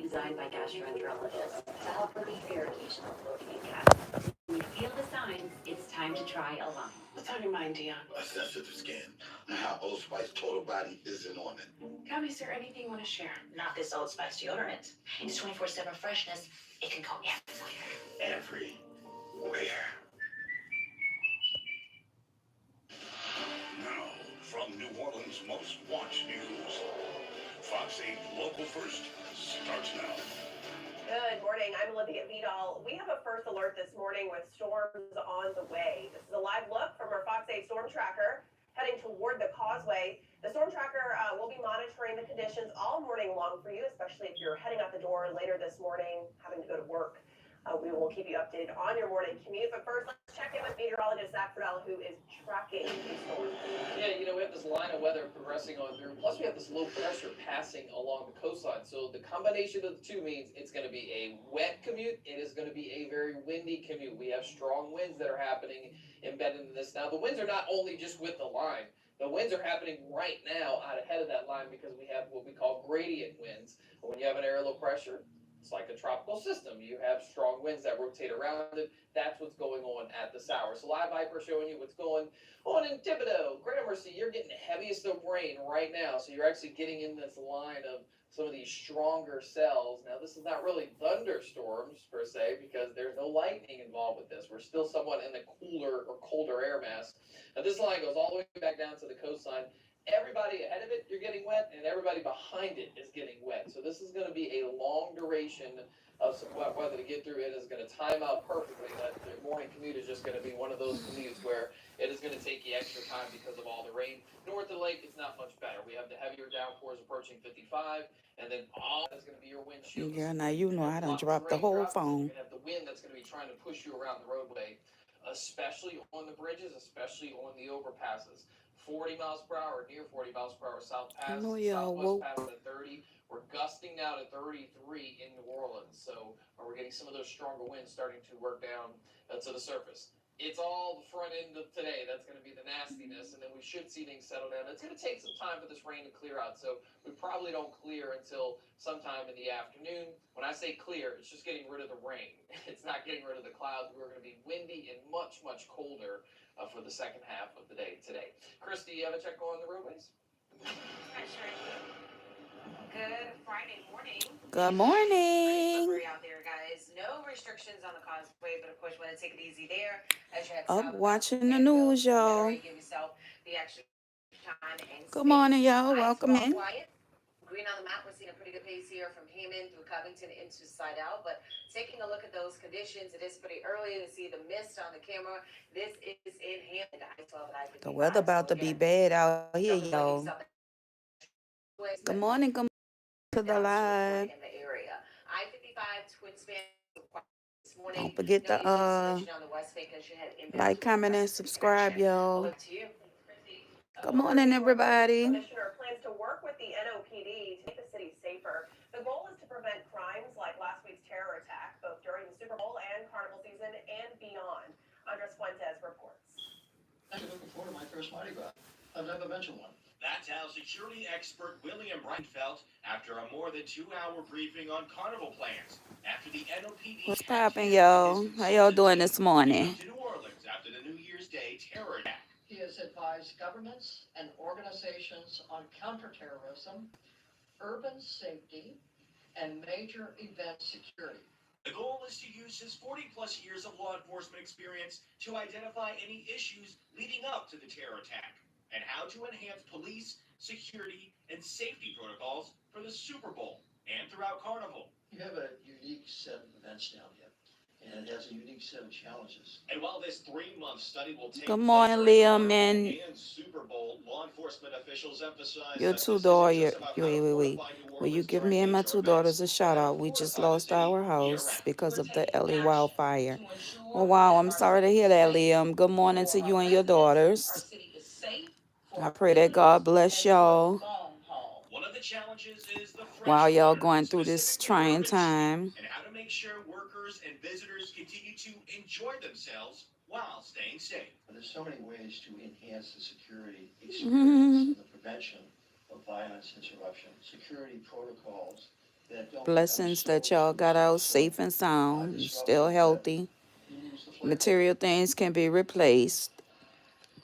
designed by gastroenterologists to help relieve irritation of bloating and gas. When you feel the signs, it's time to try Align. What's on your mind, Dion? A sensitive skin. How Old Spice Total Body isn't on it. Gabby, is there anything you want to share? Not this Old Spice deodorant. It's 24/7 freshness. It can go everywhere. Everywhere. Now, from New Orleans' most watched news, Fox 8 Local First starts now. Good morning. I'm Olivia Vidal. We have a first alert this morning with storms on the way. This is a live look from our Fox 8 storm tracker heading toward the causeway. The storm tracker will be monitoring the conditions all morning long for you, especially if you're heading out the door later this morning, having to go to work. We will keep you updated on your morning commute. But first, let's check in with meteorologist Zach Friedel, who is tracking these storms. Yeah, we have this line of weather progressing on through. Plus, we have this low pressure passing along the coastline. So the combination of the two means it's going to be a wet commute. It is going to be a very windy commute. We have strong winds that are happening embedded in this. Now, the winds are not only just with the line. The winds are happening right now out ahead of that line because we have what we call gradient winds. When you have an area of low pressure, it's like a tropical system. You have strong winds that rotate around it. That's what's going on at the Sour. So Live Viper showing you what's going on in Thibodeau, Gramercy. You're getting the heaviest of rain right now. So you're actually getting in this line of some of these stronger cells. Now, this is not really thunderstorms per se because there's no lightning involved with this. We're still somewhat in the cooler or colder air mass. Now, this line goes all the way back down to the coastline. Everybody ahead of it, you're getting wet, and everybody behind it is getting wet. So this is going to be a long duration of some wet weather to get through. It is going to time out perfectly. That the morning commute is just going to be one of those commutes where it is going to take you extra time because of all the rain. North of the lake, it's not much better. We have the heavier downpours approaching 55, and then all that's going to be your windshield. Yeah, now you know I done dropped the whole phone. You're going to have the wind that's going to be trying to push you around the roadway, especially on the bridges, especially on the overpasses. 40 miles per hour, near 40 miles per hour, South Pass, Southwest Pass at 30. We're gusting now to 33 in New Orleans. So we're getting some of those stronger winds starting to work down to the surface. It's all the front end of today. That's going to be the nastiness, and then we should see things settle down. It's going to take some time for this rain to clear out, so we probably don't clear until sometime in the afternoon. When I say clear, it's just getting rid of the rain. It's not getting rid of the clouds. We're going to be windy and much, much colder for the second half of the day today. Christy, you have a check on the roadways? Good Friday morning. Good morning. Slippery out there, guys. No restrictions on the causeway, but of course, you want to take it easy there. As you head Up south, watching the news, y'all. give yourself the extra time and Good morning, space. y'all. Welcome in. Quiet. Green on the map, we're seeing a pretty good pace here from Hammond through Covington into Side Out. But taking a look at those conditions, it is pretty early to see the mist on the camera. This is in Hammond. I-12 and I-55. The weather about to be bad out here, y'all. Good morning, good morning to the live. In the area. I-55 twin span this morning. Don't forget to like, comment, and subscribe, y'all. Good morning, everybody. Commissioner plans to work with the NOPD to make the city safer. The goal is to prevent crimes like last week's terror attack, both during the Super Bowl and Carnival season and beyond. Andres Fuentes reports. I'm looking forward to my first Mardi Gras. I've never been to one. That's how security expert William Bright felt after a more than 2-hour briefing on Carnival plans. After the NOPD. What's poppin', y'all? How y'all doing this morning? To New Orleans after the New Year's Day terror attack. He has advised governments and organizations on counterterrorism, urban safety, and major event security. The goal is to use his 40-plus years of law enforcement experience to identify any issues leading up to the terror attack and how to enhance police, security, and safety protocols for the Super Bowl and throughout Carnival. You have a unique set of events down here, and it has a unique set of challenges. And while this 3-month study will take Good morning, Liam, and Super Bowl, law enforcement officials emphasize your two daughters. Wait. Will you give me and my two daughters a shout out? We just lost our house because of the LA wildfire. Oh, wow. I'm sorry to hear that, Liam. Good morning to you and your daughters. I pray that God bless y'all One of the challenges is the while y'all going through this trying time. and how to make sure workers and visitors continue to enjoy themselves while staying safe. There's so many ways to enhance the security experience and the prevention of violence interruption. Security protocols Blessings that y'all got out safe and sound, and still healthy. Material things can be replaced,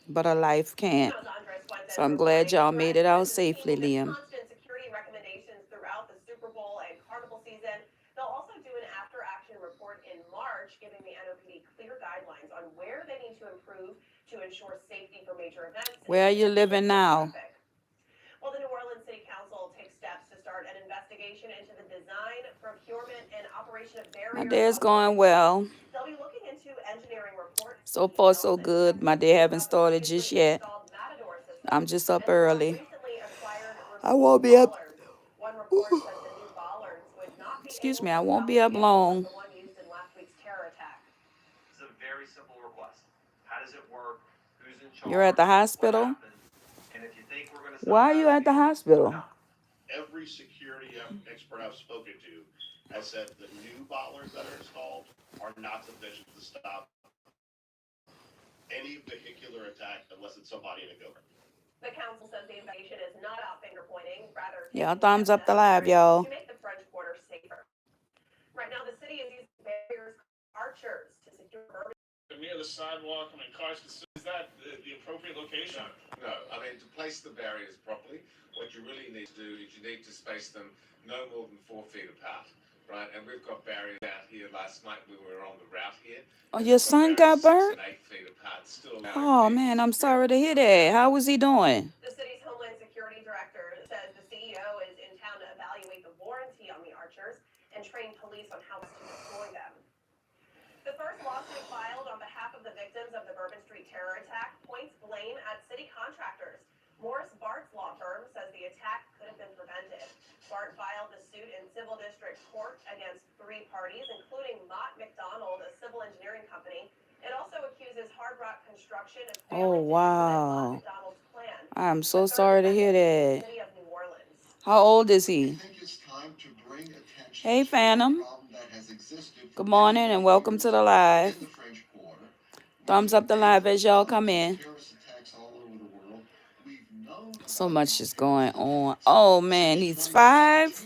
but a life can't. So I'm glad y'all made it out safely, Liam. Constant security recommendations throughout the Super Bowl and Carnival season. They'll also do an after-action report in March, giving the NOPD clear guidelines on where they need to improve to ensure safety for major events. Where are you living now? Well, the New Orleans City Council takes steps to start an investigation into the design, procurement, and operation of barriers. My day's going well. They'll be looking into engineering reports. So far, so good. My day haven't started just yet. I'm just up early. I won't be up. One report says the new bollards would not be Excuse able me, to I won't stop be up vehicles long. like the one used in last week's terror attack. It's a very simple request. How does it work? Who's in charge? You're at the hospital? And if you think we're gonna Why are you at the hospital? Every security expert I've spoken to has said the new bottlers that are installed are not sufficient to stop any vehicular attack unless it's somebody in a go-kart. The council says the investigation is not about finger pointing, rather Yeah, thumbs up the live, y'all. to make the French Quarter safer. Right now, the city is using barriers, archers to secure urban. Near the sidewalk, I mean, cars can see. Is that the appropriate location? No, I mean, to place the barriers properly, what you really need to do is you need to space them no more than 4 feet apart, right? And we've got barriers out here last night when we were on the route here. Oh, your son got burnt? 6 and 8 feet apart, still. Oh, man, I'm sorry to hear that. How was he doing? The city's Homeland Security Director says the CEO is in town to evaluate the warranty on the archers and train police on how to deploy them. The first lawsuit filed on behalf of the victims of the Bourbon Street terror attack points blame at city contractors. Morris Bart's law firm says the attack could have been prevented. Bart filed the suit in civil district court against 3 parties, including Mott McDonald, a civil engineering company. It also accuses Hard Rock Construction of failing to implement Mott McDonald's plan. I'm so sorry to hear that. City of New Orleans. How old is he? Hey, Phantom. Good morning and welcome to the live. Thumbs up the live as y'all come in. So much is going on. Oh, man, he's 5?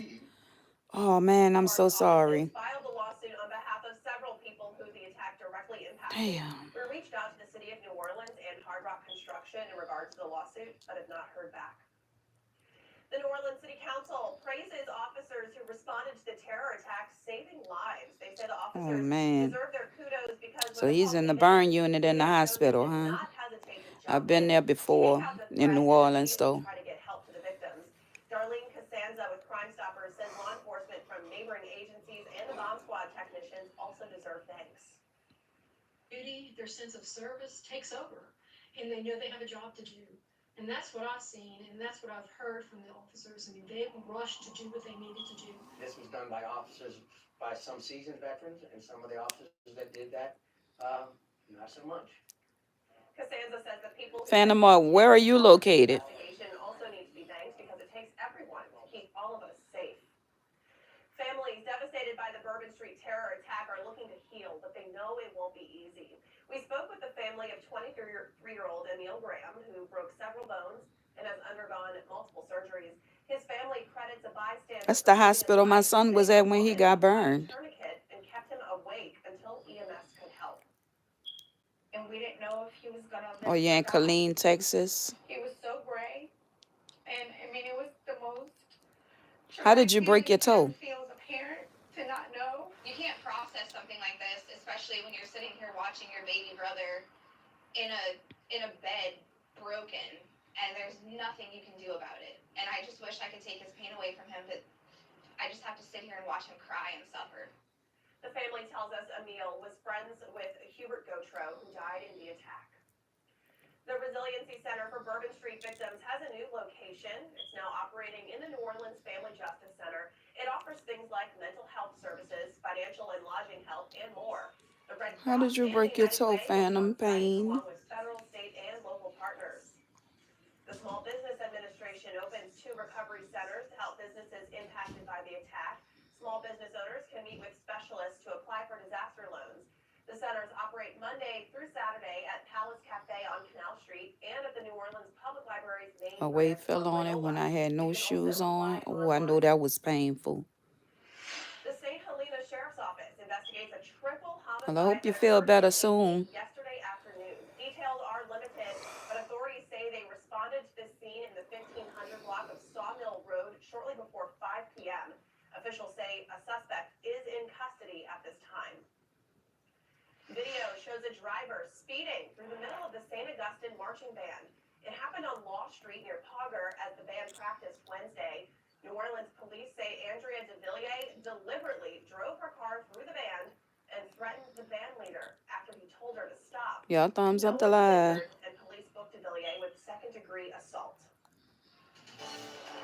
Oh, man, I'm so sorry. Filed a lawsuit on behalf of several people who the attack directly impacted. Damn. We reached out to the city of New Orleans and Hard Rock Construction in regards to the lawsuit, but have not heard back. The New Orleans City Council praises officers who responded to the terror attack, saving lives. They say the officers deserve their kudos because. So he's in the burn unit in the hospital, huh? I've been there before in New Orleans, though. Try to get help to the victims. Darlene Costanza with Crime Stoppers says law enforcement from neighboring agencies and the bomb squad technicians also deserve thanks. Duty, their sense of service takes over, and they know they have a job to do. And that's what I've seen, and that's what I've heard from the officers. I mean, they rushed to do what they needed to do. This was done by officers, by some seasoned veterans, and some of the officers that did that, not so much. Costanza says that people. Phantom, where are you located? Investigation also needs to be thanked because it takes everyone to keep all of us safe. Families devastated by the Bourbon Street terror attack are looking to heal, but they know it won't be easy. We spoke with the family of 23-year-old Emil Graham, who broke several bones and has undergone multiple surgeries. His family credits a bystander. That's the hospital my son was at when he got burned. Tourniquet and kept him awake until EMS could help. And we didn't know if he was gonna. Oh, you're in Killeen, Texas? He was so gray, and I mean, it was the most. How did you break your toe? Feel as a parent to not know. You can't process something like this, especially when you're sitting here watching your baby brother in a bed broken, and there's nothing you can do about it. And I just wish I could take his pain away from him, but I just have to sit here and watch him cry and suffer. The family tells us Emil was friends with Hubert Gautreaux, who died in the attack. The Resiliency Center for Bourbon Street Victims has a new location. It's now operating in the New Orleans Family Justice Center. It offers things like mental health services, financial and lodging help, and more. The Red How did you break your toe, Phantom? Pain? Along with federal, state, and local partners. The Small Business Administration opens 2 recovery centers to help businesses impacted by the attack. Small business owners can meet with specialists to apply for disaster loans. The centers operate Monday through Saturday at Palace Cafe on Canal Street and at the New Orleans Public Library's main. A weight fell on it when I had no shoes on. Oh, I know that was painful. face a triple Well, I hope homicide you that feel occurred better in soon. yesterday afternoon. Details are limited, but authorities say they responded to the scene in the 1500 block of Sawmill Road shortly before 5 p.m. Officials say a suspect is in custody at this time. Video shows a driver speeding through the middle of the St. Augustine marching band. It happened on Law Street near Pogger as the band practiced Wednesday. New Orleans police say Andrea DeVilliers deliberately drove her car through the band and threatened the band leader after he told her to stop. Yeah, thumbs No up the one was live. injured, and police booked DeVilliers with second-degree assault.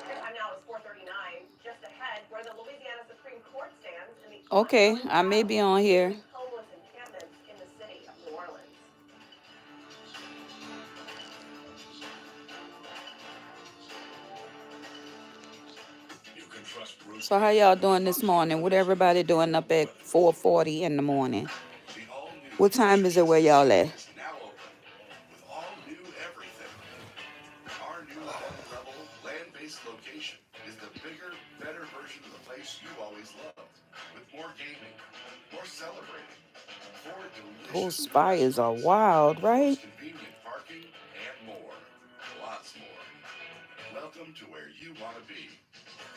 Your time now is 4:39. Just ahead, where the Louisiana Supreme Court stands in the Okay, I may be on here. homeless encampments in the city of New Orleans. So how y'all doing this morning? What everybody doing up at 4:40 in the morning? What time is it where y'all at? Now open with all new everything. Our new home-level, land-based location is the bigger, better version of the place you always loved. With more gaming, more celebrating, more delicious Those fires are wild, right? convenient parking, and more. Lots more. Welcome to where you want to be.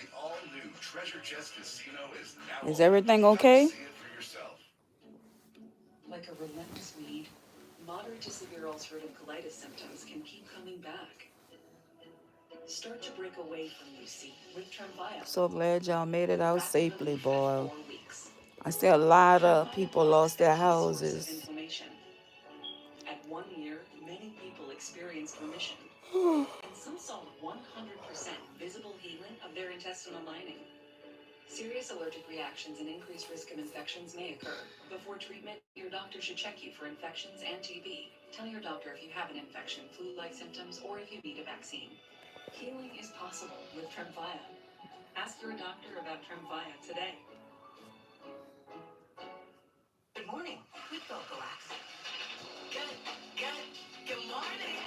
The all-new Treasure Chest Casino is now Is open. everything Come okay? see it for yourself. Like a relentless weed, moderate to severe ulcerative colitis symptoms can keep coming back. Start to break away from UC with Tremfya. So glad y'all made it out safely, boy. I see a lot of people lost their houses. At 1 year, many people experienced remission, and some saw 100% visible healing of their intestinal lining. Serious allergic reactions and increased risk of infections may occur. Before treatment, your doctor should check you for infections and TB. Tell your doctor if you have an infection, flu-like symptoms, or if you need a vaccine. Healing is possible with Tremfya. Ask your doctor about Tremfya today. Good morning. With Vocalax. Good morning.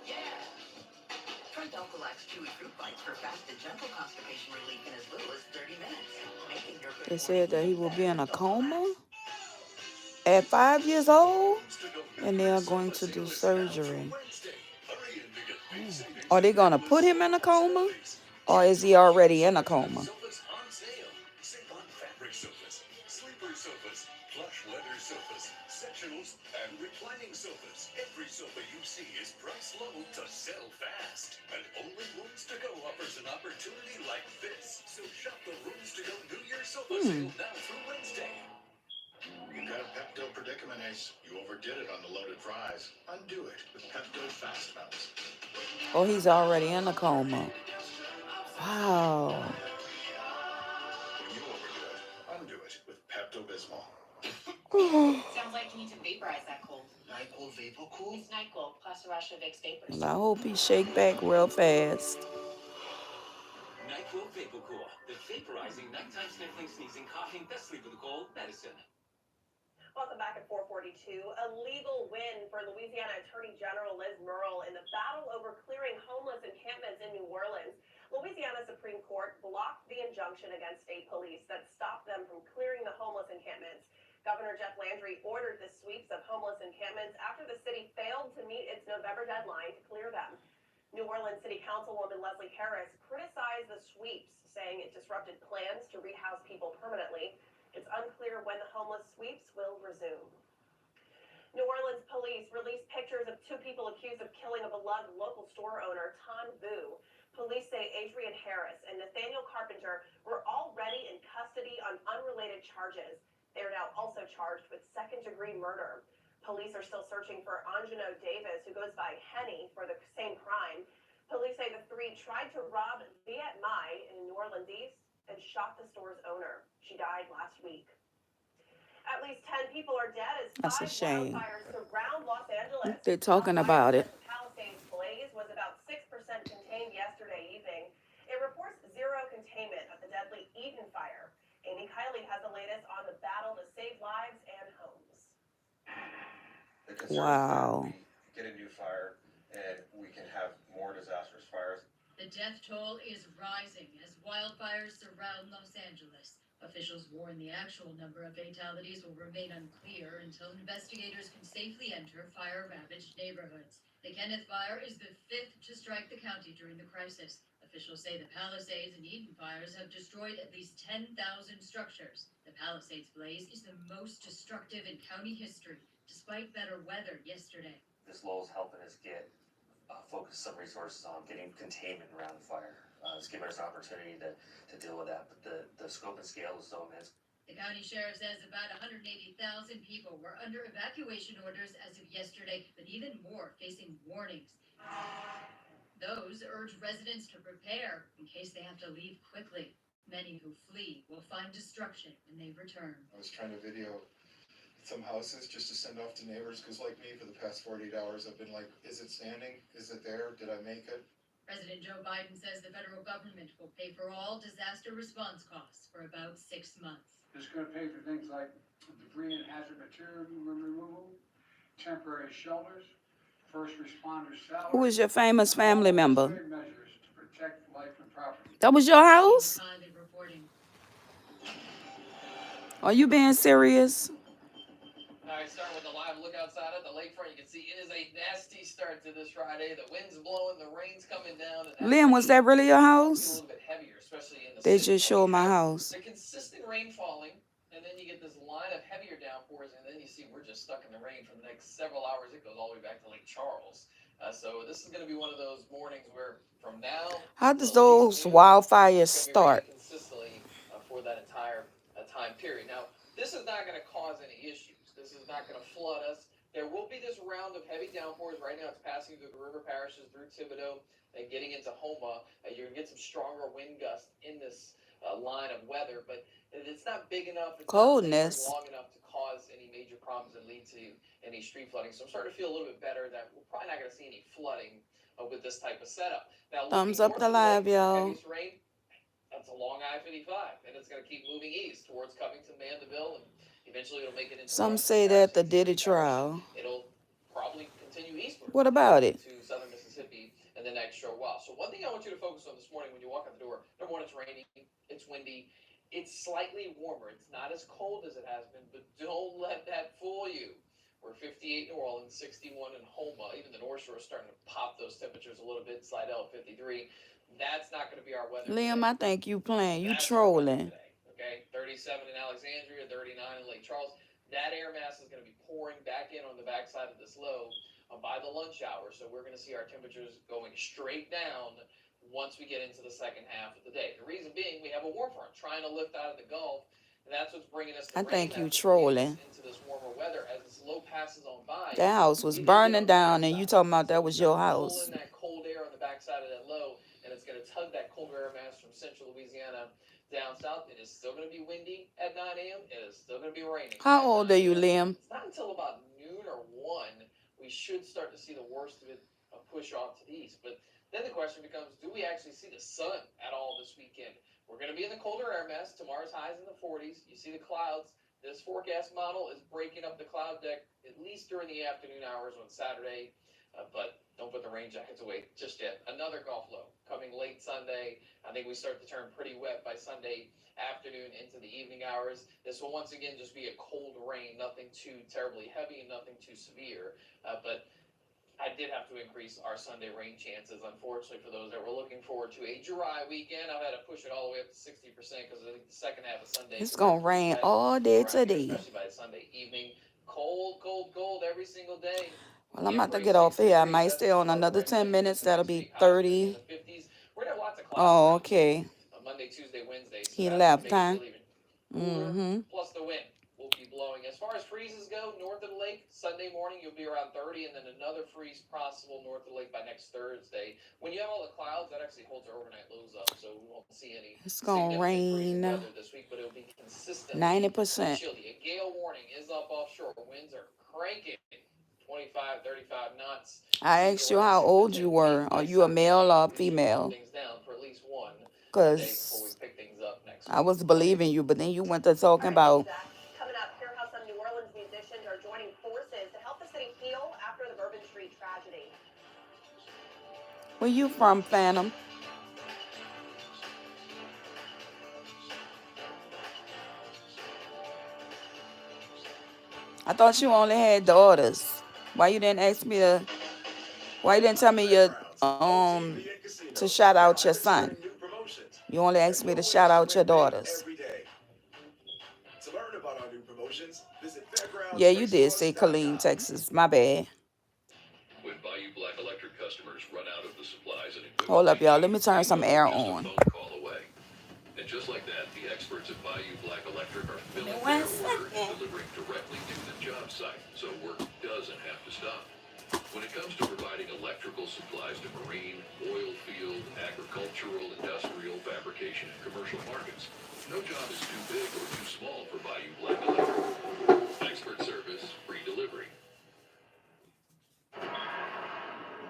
Yeah. Try Vocalax Chewy Fruit Bites for fast and gentle constipation relief in as little as 30 minutes. Making your They said that he will be in a coma at 5 years old, and they are going to do surgery. Are they going to put him in a coma, or is he already in a coma? Sleeper sofas, plush leather sofas, sectionals, and reclining sofas. Every sofa you see is priced low to sell fast. And only Rooms to Go offers an opportunity like this. So shop the Rooms to Go New Year's sofa sale now through Wednesday. You got a Pepto predicament, Ace. You overdid it on the loaded fries. Undo it with Pepto Fast Melts. Oh, he's already in a coma. Wow. When you overdo it, undo it with Pepto-Bismol. Sounds like you need to vaporize that cold. NyQuil Vapor Cool? It's NyQuil plus a rush of Vicks vapors. Well, I hope he shake back real fast. NyQuil Vapor Cool, the vaporizing nighttime sniffling, sneezing, coughing, best sleep with a cold medicine. Welcome back at 4:42. A legal win for Louisiana Attorney General Liz Murrill in the battle over clearing homeless encampments in New Orleans. Louisiana Supreme Court blocked the injunction against state police that stopped them from clearing the homeless encampments. Governor Jeff Landry ordered the sweeps of homeless encampments after the city failed to meet its November deadline to clear them. New Orleans City Councilwoman Leslie Harris criticized the sweeps, saying it disrupted plans to rehouse people permanently. It's unclear when the homeless sweeps will resume. New Orleans police released pictures of two people accused of killing a beloved local store owner, Ton Vu. Police say Adrian Harris and Nathaniel Carpenter were already in custody on unrelated charges. They are now also charged with second-degree murder. Police are still searching for Angelo Davis, who goes by Henny, for the same crime. Police say the three tried to rob Viet Mai in New Orleans East and shot the store's owner. She died last week. At least 10 people are dead as That's a 5 shame. wildfires surround Los Angeles. They're talking about it. The Palisades blaze was about 6% contained yesterday evening. It reports zero containment of the deadly Eden fire. Amy Kiley has the latest on the battle to save lives and homes. The concern Wow. is that we get a new fire and we can have more disastrous fires. The death toll is rising as wildfires surround Los Angeles. Officials warn the actual number of fatalities will remain unclear until investigators can safely enter fire-ravaged neighborhoods. The Kenneth fire is the fifth to strike the county during the crisis. Officials say the Palisades and Eden fires have destroyed at least 10,000 structures. The Palisades blaze is the most destructive in county history, despite better weather yesterday. This law is helping us get focus some resources on getting containment around the fire. It's giving us an opportunity to deal with that, but the scope and scale is so immense. The county sheriff says about 180,000 people were under evacuation orders as of yesterday, but even more facing warnings. Those urge residents to prepare in case they have to leave quickly. Many who flee will find destruction when they return. I was trying to video some houses just to send off to neighbors, because like me, for the past 48 hours, I've been like, is it standing? Is it there? Did I make it? President Joe Biden says the federal government will pay for all disaster response costs for about 6 months. It's going to pay for things like debris and hazard material removal, temporary shelters, first responders' salaries. Who is your famous family member? Measures to protect life and property. That was your house? Are you being serious? All right, starting with the live look outside at the lakefront, you can see it is a nasty start to this Friday. The wind's blowing, the rain's coming down. Lynn, was that really your A house? little bit heavier, especially in the They city. just showed my house. The consistent rain falling, and then you get this line of heavier downpours, and then you see we're just stuck in the rain for the next several hours. It goes all the way back to Lake Charles. So this is going to be one of those mornings where from now. How does those wildfires start? Consistently for that entire time period. Now, this is not going to cause any issues. This is not going to flood us. There will be this round of heavy downpours. Right now, it's passing through the river parishes, through Thibodeau, and getting into Homa. You're going to get some stronger wind gusts in this line of weather, but it's not big enough. It's Coldness. not long enough to cause any major problems and lead to any street flooding. So I'm starting to feel a little bit better that we're probably not going to see any flooding with this type of setup. Now, Thumbs up the live, y'all. heaviest rain, that's along I-55, and it's going to keep moving east towards Covington, Mandeville, and eventually it'll make it into. Some say that the Diddy trial. It'll probably continue eastward. What about it? To southern Mississippi and the next short while. So one thing I want you to focus on this morning when you walk out the door, number one, it's raining, it's windy, it's slightly warmer. It's not as cold as it has been, but don't let that fool you. We're 58 in New Orleans, 61 in Homa. Even the North Shore is starting to pop those temperatures a little bit. Slidell 53. That's not going to be our weather. Liam, today. I think you playing. You That's trolling. Okay, 37 in Alexandria, 39 in Lake Charles. That air mass is going to be pouring back in on the backside of this low by the lunch hour. So we're going to see our temperatures going straight down once we get into the second half of the day. The reason being, we have a warm front trying to lift out of the Gulf, and that's what's bringing us. I think you trolling. Into this warmer weather as this low passes on by. That house was burning down, and you talking about that was your house. Pulling that cold air on the backside of that low, and it's going to tug that cold air mass from central Louisiana down south. It is still going to be windy at 9 a.m. It is still going to be raining. How old are you, Liam? It's not until about noon or 1 we should start to see the worst of it push off to the east. But then the question becomes, do we actually see the sun at all this weekend? We're going to be in the colder air mass. Tomorrow's highs in the 40s. You see the clouds. This forecast model is breaking up the cloud deck at least during the afternoon hours on Saturday. But don't put the rain jackets away just yet. Another Gulf low coming late Sunday. I think we start to turn pretty wet by Sunday afternoon into the evening hours. This will once again just be a cold rain, nothing too terribly heavy and nothing too severe. But I did have to increase our Sunday rain chances, unfortunately, for those that were looking forward to a dry weekend. I've had to push it all the way up to 60% because I think the second half of Sunday. It's going to rain all day today. Especially by Sunday evening. Cold, cold, cold every single day. Well, I'm about to get off here. I might stay on another 10 minutes. That'll be 30. We're gonna have lots of clouds. Oh, okay. Monday, Tuesday, Wednesday. So He left, huh? Plus the wind will be blowing. As far as freezes go, north of the lake, Sunday morning you'll be around 30, and then another freeze possible north of the lake by next Thursday. When you have all the clouds, that actually holds our overnight lows up, so we won't see any. It's gonna rain. Weather this week, but it'll be consistent. 90%. Chilly. A gale warning is up offshore. Winds are cranking. 25, 35 knots. I asked you how old you were. Are you a male or a female? Because I was believing you, but then you went to talking about. Coming up, hear how some New Orleans musicians are joining forces to help the city heal after the Bourbon Street tragedy. Where you from, Phantom? I thought you only had daughters. Why you didn't ask me to? Why you didn't tell me your to shout out your son? You only asked me to shout out your daughters. To learn about our new promotions, visit Fairgrounds Yeah, you did say Killeen, Texas. My bad. When Bayou Black Electric customers run out of the supplies and equipment Hold up, they y'all. Let me need, turn they some know air they're just a on. phone call away. And just like that, the experts at Bayou Black Electric are filling their order and delivering directly to the job site, so work doesn't have to stop. When it comes to providing electrical supplies to marine, oil field, agricultural, industrial, fabrication, and commercial markets, no job is too big or too small for Bayou Black Electric. Expert service, free delivery.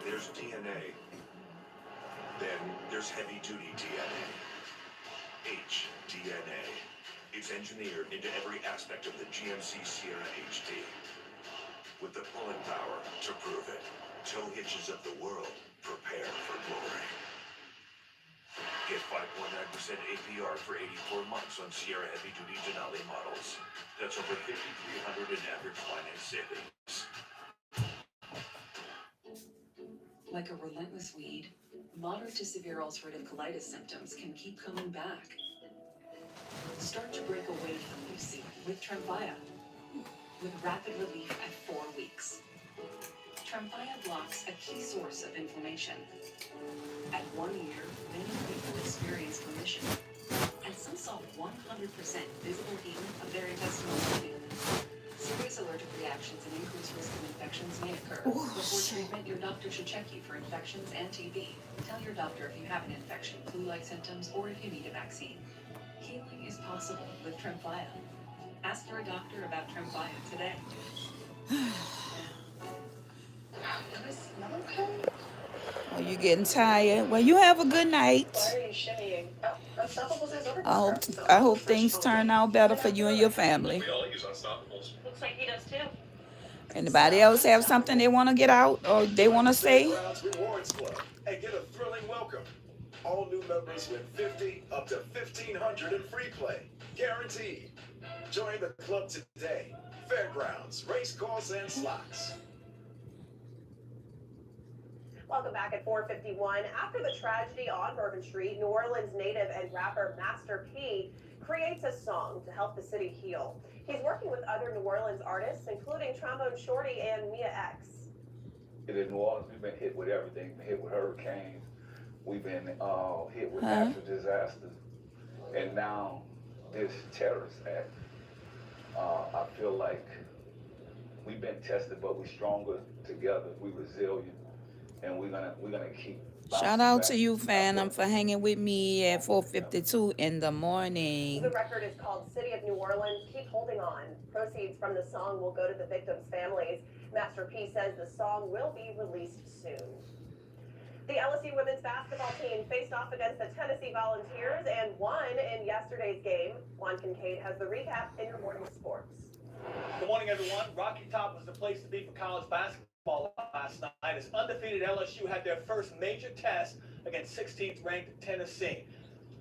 There's DNA. Then there's heavy-duty DNA. HDNA. It's engineered into every aspect of the GMC Sierra HD. With the pulling power to prove it. Tow hitches of the world, prepare for glory. Get 5.9% APR for 84 months on Sierra heavy-duty Denali models. That's over $5,300 in average finance savings. Like a relentless weed, moderate to severe ulcerative colitis symptoms can keep coming back. Start to break away from Lucy with Tremfya, with rapid relief at 4 weeks. Tremfya blocks a key source of inflammation. At 1 year, many people experienced remission, and some saw 100% visible healing of their intestinal lining. Serious allergic reactions and increased risk of infections may occur. Before treatment, your doctor should check you for infections and TB. Tell your doctor if you have an infection, flu-like symptoms, or if you need a vaccine. Healing is possible with Tremfya. Ask your doctor about Tremfya today. Are you getting tired? Well, you have a good night. Why are you shimmying? Oh, Unstoppable says I hope I hope things turn out better for you and your family. We all use Unstoppables. Looks like he does too. Anybody else have something they want to get out or they want to say? Fairgrounds Rewards Club and get a thrilling welcome. All new members win 50 up to 1,500 in free play, guaranteed. Join the club today. Fairgrounds, race course, and slots. Welcome back at 4:51. After the tragedy on Bourbon Street, New Orleans native and rapper Master P creates a song to help the city heal. He's working with other New Orleans artists, including Trombone Shorty and Mia X. In New Orleans, we've been hit with everything. We've been hit with hurricanes. We've been hit with natural disasters. And now this terrorist act. I feel like we've been tested, but we're stronger together. We're resilient, and we're gonna keep. Shout out to you, Phantom, for hanging with me at 4:52 in the morning. The record is called City of New Orleans. Keep holding on. Proceeds from the song will go to the victims' families. Master P says the song will be released soon. The LSU women's basketball team faced off against the Tennessee Volunteers and won in yesterday's game. Juan Kincaid has the recap in your morning sports. Good morning, everyone. Rocky Top was the place to be for college basketball last night as undefeated LSU had their first major test against 16th ranked Tennessee.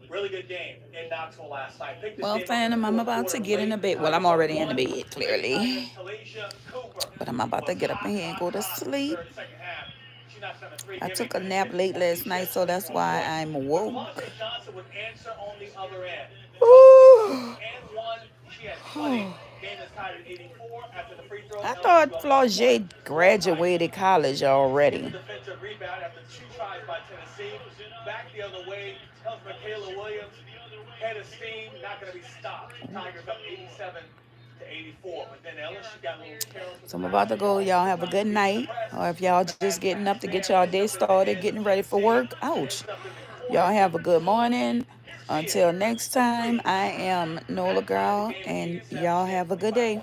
Really good game in Knoxville last night. Well, Phantom, I'm about to get in the bed. Well, I'm already in the bed, clearly. But I'm about to get up in here and go to sleep. I took a nap late last night, so that's why I'm woke. I thought Flau'jae graduated college already. Defensive rebound after 2 tries by Tennessee. Back the other way, tells Michaela Williams, head of steam, not going to be stopped. Tigers up 87 to 84. But then LSU got a little careless. So I'm about to go. Y'all have a good night. Or if y'all just getting up to get y'all day started, getting ready for work, ouch. Y'all have a good morning. Until next time, I am Nola Girl, and y'all have a good day.